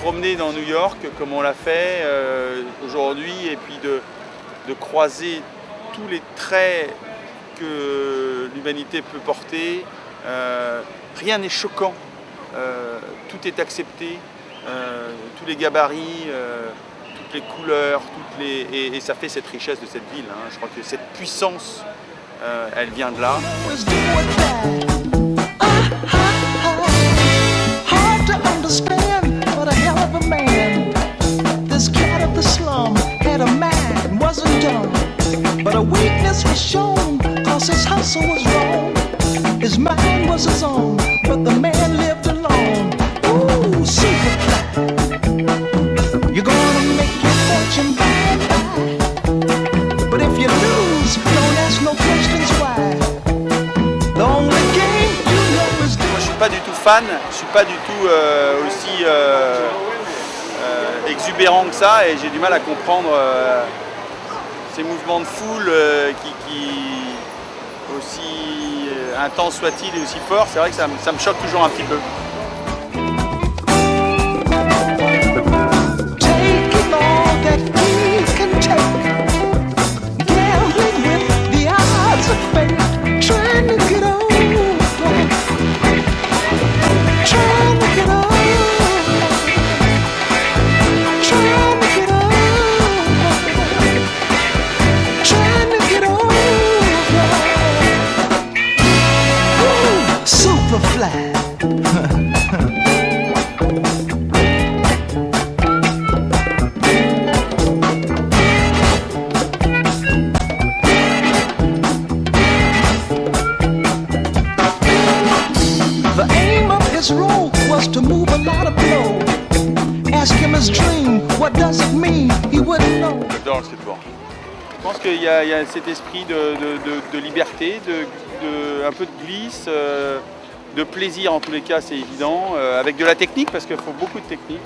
promener dans New York comme on l'a fait aujourd'hui et puis de croiser tous les traits que l'humanité peut porter. Rien n'est choquant, tout est accepté, tous les gabarits, toutes les couleurs, et ça fait cette richesse de cette ville. Je crois que cette puissance, elle vient de là. But a weakness was shown, cause his hustle was wrong. His mind was his own, but the man lived alone. Ooh, Superfly, you're gonna make your fortune by and by. But if you lose, don't ask no questions why. The only game you know is Moi, je suis pas du tout fan, je suis pas du tout aussi exubérant que ça, et j'ai du mal à comprendre ces mouvements de foule qui aussi intenses soient-ils et aussi forts. C'est vrai que ça me choque toujours un petit peu. His role was to move a lot of blow. Ask him his dream, what does it mean? He wouldn't know. J'adore le skateboard. Je pense qu'il y a cet esprit de liberté, un peu de glisse, de plaisir en tous les cas, c'est évident, avec de la technique parce qu'il faut beaucoup de technique.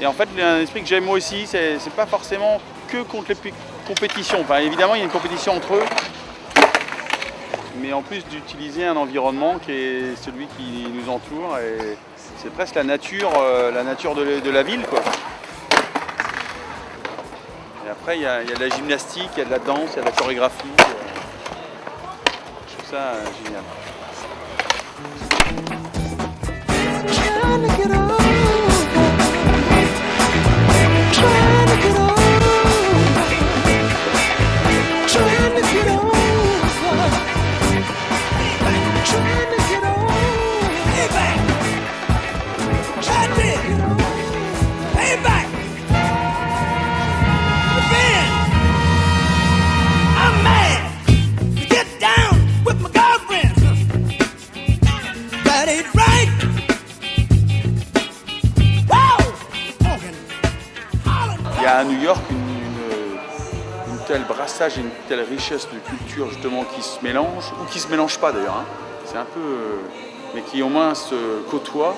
Et en fait, il y a un esprit que j'aime moi aussi, c'est pas forcément que contre les compétitions. Enfin, évidemment, il y a une compétition entre eux. Mais en plus d'utiliser un environnement qui est celui qui nous entoure, et c'est presque la nature de la ville, quoi. Et après il y a de la gymnastique, il y a de la danse, il y a de la chorégraphie. Je trouve ça génial. Il y a à New York une telle brassage et une telle richesse de culture justement qui se mélange, ou qui se mélange pas d'ailleurs, c'est un peu, mais qui au moins se côtoie,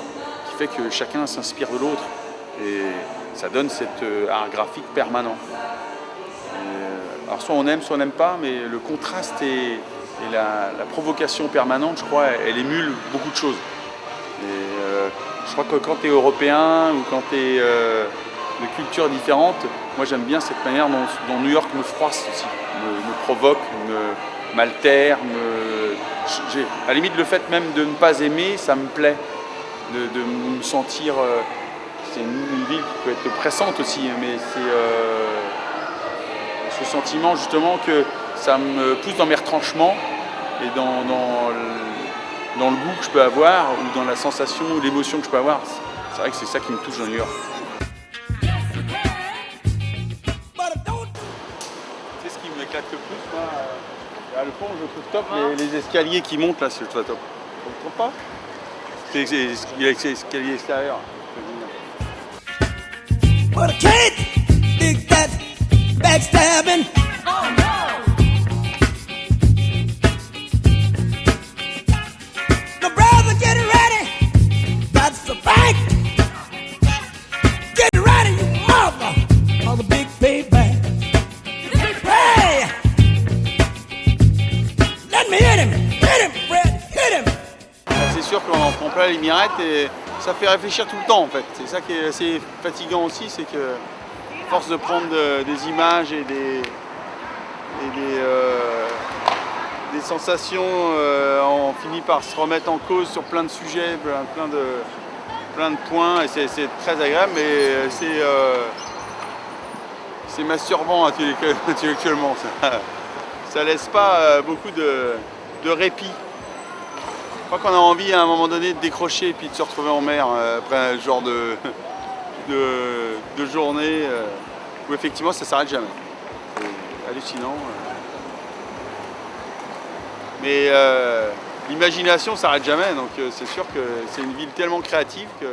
qui fait que chacun s'inspire de l'autre et ça donne cet art graphique permanent. Alors soit on aime, soit on n'aime pas, mais le contraste et la provocation permanente, je crois, elle émule beaucoup de choses. Et je crois que quand tu es européen ou quand tu es de cultures différentes, moi j'aime bien cette manière dont New York me froisse aussi, me provoque, m'altère, à la limite le fait même de ne pas aimer, ça me plaît, de me sentir, c'est une ville qui peut être oppressante aussi, mais c'est ce sentiment justement que ça me pousse dans mes retranchements et dans le goût que je peux avoir ou dans la sensation ou l'émotion que je peux avoir. C'est vrai que c'est ça qui me touche dans New York. C'est ce qui m'éclate le plus, moi. Le pont, je le trouve top, mais les escaliers qui montent là, c'est top. On ne trouve pas? C'est les escaliers extérieurs. But I can't dig that backstabbing. Oh no! My brother, get ready. That's the bank. Get ready, you mother. All the big payback. Hey! Let me hit him, Fred, hit him. C'est sûr qu'on en prend plein les mirettes et ça fait réfléchir tout le temps en fait. C'est ça qui est assez fatigant aussi, c'est que à force de prendre des images et des sensations, on finit par se remettre en cause sur plein de sujets, plein de points, et c'est très agréable, mais c'est masturbant intellectuellement. Ça laisse pas beaucoup de répit. Je crois qu'on a envie à un moment donné de décrocher et puis de se retrouver en mer après un genre de journée où effectivement ça s'arrête jamais. C'est hallucinant. Mais l'imagination s'arrête jamais, donc c'est sûr que c'est une ville tellement créative que